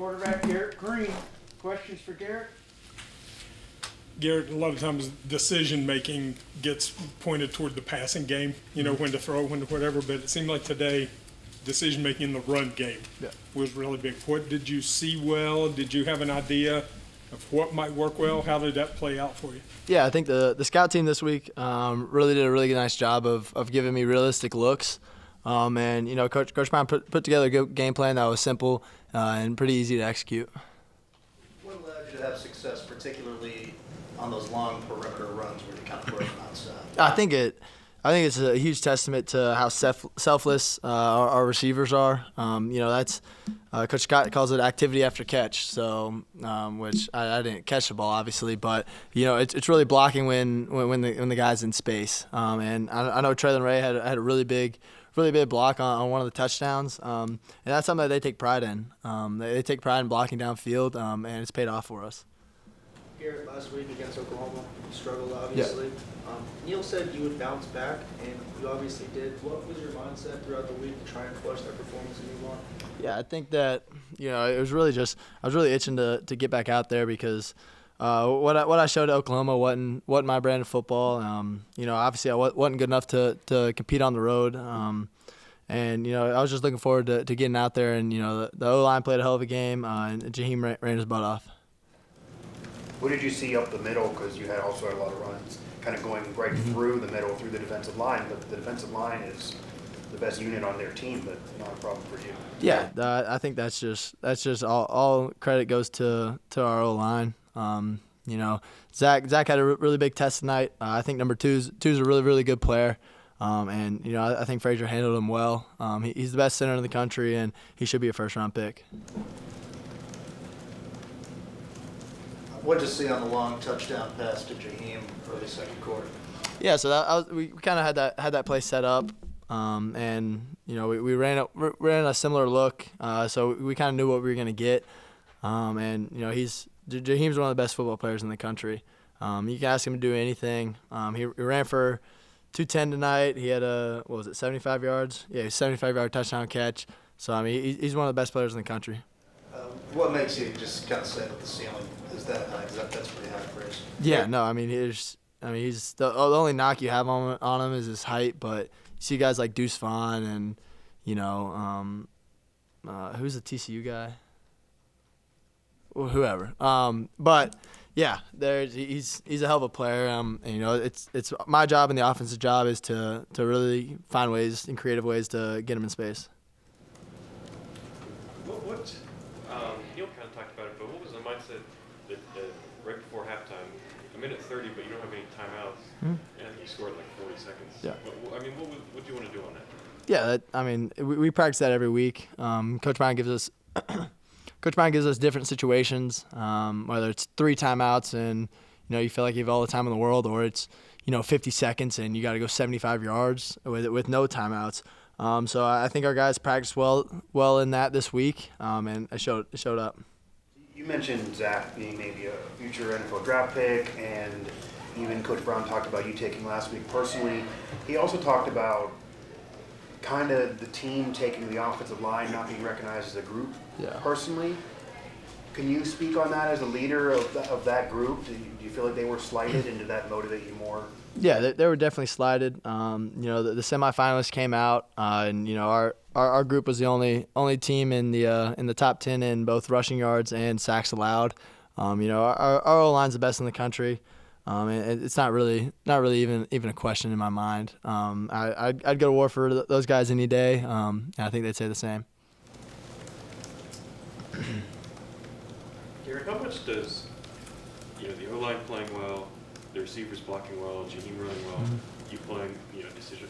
quarterback Garrett Greene. Questions for Garrett? Garrett, a lot of times decision-making gets pointed toward the passing game, when to throw, when to whatever, but it seemed like today decision-making in the run game was really big. What did you see well? Did you have an idea of what might work well? How did that play out for you? Yeah, I think the scout team this week really did a really nice job of giving me realistic looks. And, Coach Brown put together a good game plan that was simple and pretty easy to execute. What allowed you to have success, particularly on those long perimeter runs where you're kind of working outside? I think it's a huge testament to how selfless our receivers are. That's Coach Scott calls it activity after catch. So, which I didn't catch the ball obviously, but it's really blocking when the guy's in space. And I know Traylon Ray had a really big block on one of the touchdowns, and that's something that they take pride in. They take pride in blocking downfield, and it's paid off for us. Garrett, last week against Oklahoma, you struggled obviously. Yeah. Neil said you would bounce back, and you obviously did. What was your mindset throughout the week to try and push that performance that you want? Yeah, I think that it was really I was really itching to get back out there because what I showed at Oklahoma wasn't my brand of football. Obviously I wasn't good enough to compete on the road. And I was just looking forward to getting out there, and the O-line played a hell of a game, and Jaheim ran his butt off. What did you see up the middle? Because you also had a lot of runs kind of going right through the middle, through the defensive line. But the defensive line is the best unit on their team, but not a problem for you. Yeah, I think that's just all credit goes to our O-line. Zach had a really big test tonight. I think number two's a really, really good player. And I think Frazier handled him well. He's the best center in the country, and he should be a first-round pick. What did you see on the long touchdown pass to Jaheim early second quarter? Yeah, so we kind of had that play set up, and we ran a similar look, so we kind of knew what we were gonna get. And Jaheim's one of the best football players in the country. You can ask him to do anything. He ran for 210 tonight. He had 75 yards? Yeah, 75-yard touchdown catch. So he's one of the best players in the country. What makes you just kind of say that the ceiling is that high? Because that's pretty high praise. Yeah, no, he's the only knock you have on him is his height, but you see guys like Deuce Vaughn and who's the TCU guy? Well, whoever. But yeah, he's a hell of a player. And it's my job and the offensive job is to really find ways and creative ways to get him in space. Neil kind of talked about it, but what was the mindset that right before halftime, a minute 30, but you don't have any timeouts, and you scored like 40 seconds? Yeah. What do you want to do on that? Yeah, we practice that every week. Coach Brown gives us different situations, whether it's 3 timeouts and you feel like you have all the time in the world, or it's 50 seconds and you got to go 75 yards with no timeouts. So I think our guys practiced well in that this week, and it showed up. You mentioned Zach being maybe a future NFL draft pick, and even Coach Brown talked about you taking last week personally. He also talked about kind of the team taking the offensive line not being recognized as a group personally. Can you speak on that as a leader of that group? Do you feel like they were slighted, and did that motivate you more? Yeah, they were definitely slighted. The semifinalists came out, and our group was the only team in the top 10 in both rushing yards and sacks allowed. Our O-line's the best in the country. And it's not really even a question in my mind. I'd go to war for those guys any day. And I think they'd say the same. Garrett, how much does the O-line playing well, the receivers blocking well, Jaheim running well, you playing decision?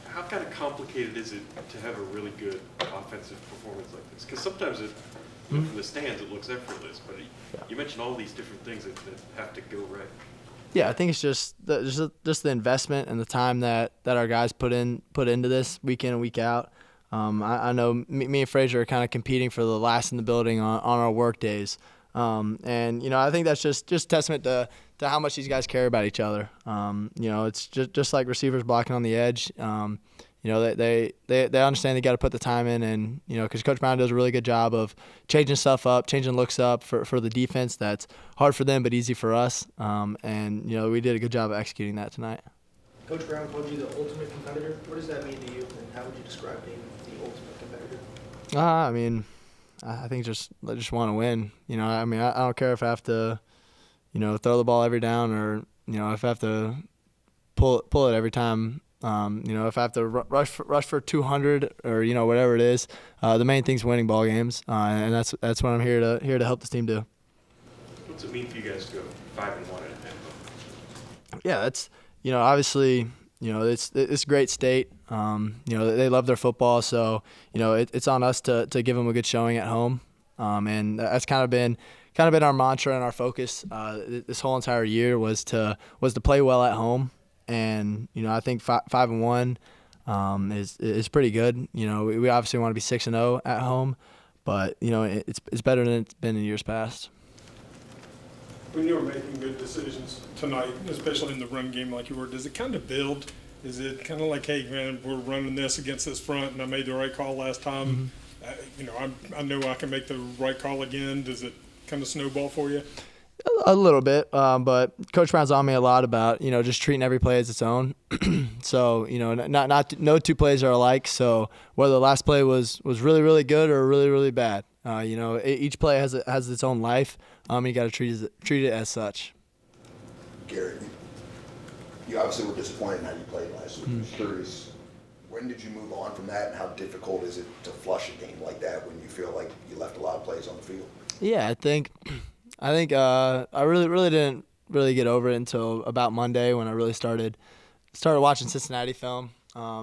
How kind of complicated is it to have a really good offensive performance like this? Because sometimes from the stands it looks effortless, but you mentioned all these different things that have to go right. Yeah, I think it's just the investment and the time that our guys put into this week in and week out. I know me and Frazier are kind of competing for the last in the building on our work days. And I think that's just testament to how much these guys care about each other. It's just like receivers blocking on the edge. you know, they understand they got to put the time in, and you know, because Coach Brown does a really good job of changing stuff up, changing looks up for the defense. That's hard for them but easy for us. And you know, we did a good job of executing that tonight. Coach Brown called you the ultimate competitor. What does that mean to you, and how would you describe being the ultimate competitor? I mean, I think I just want to win. You know, I mean, I don't care if I have to, you know, throw the ball every down, or you know, if I have to pull it every time. You know, if I have to rush for 200 or you know whatever it is. The main thing's winning ball games, and that's what I'm here to help this team do. What's it mean for you guys to go 5-1 at home? Yeah, that's, you know, obviously, you know, it's a great state. You know, they love their football, so you know it's on us to give them a good showing at home. And that's kind of been our mantra and our focus this whole entire year was to play well at home. And you know, I think 5-1 is pretty good. You know, we obviously want to be 6-0 at home, but you know, it's better than it's been in years past. When you were making good decisions tonight, especially in the run game like you were, does it kind of build? Is it kind of like, hey, man, we're running this against this front, and I made the right call last time. You know, I know I can make the right call again. Does it kind of snowball for you? A little bit, but Coach Brown's on me a lot about, you know, just treating every play as its own. So, you know, no two plays are alike. So whether the last play was really, really good or really, really bad, you know, each play has its own life. You got to treat it as such. Garrett, you obviously were disappointed in how you played last week. I was curious, when did you move on from that, and how difficult is it to flush a game like that when you feel like you left a lot of plays on the field? Yeah, I think I really didn't really get over it until about Monday when I really started watching Cincinnati film,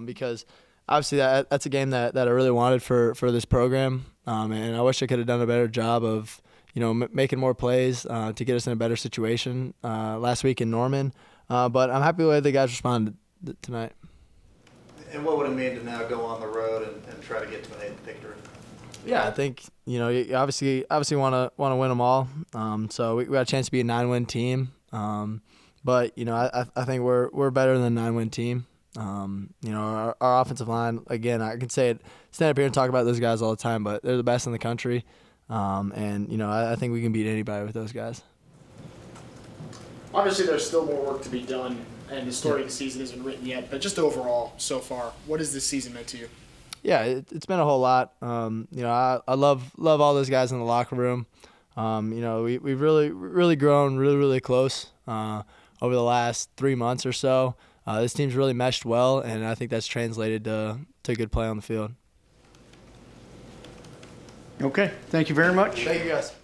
because obviously that's a game that I really wanted for this program, and I wish I could have done a better job of, you know, making more plays to get us in a better situation last week in Norman. But I'm happy with the way the guys responded tonight. And what would it mean to now go on the road and try to get to an 8th victory? Yeah, I think, you know, you obviously want to win them all. So we got a chance to be a 9-win team. But you know, I think we're better than a 9-win team. You know, our offensive line, again, I can stand up here and talk about those guys all the time, but they're the best in the country. And you know, I think we can beat anybody with those guys. Obviously, there's still more work to be done, and the story of the season isn't written yet. But just overall, so far, what has this season meant to you? Yeah, it's been a whole lot. You know, I love all those guys in the locker room. You know, we've really grown really close over the last 3 months or so. This team's really meshed well, and I think that's translated to good play on the field. Okay, thank you very much. Thank you, guys.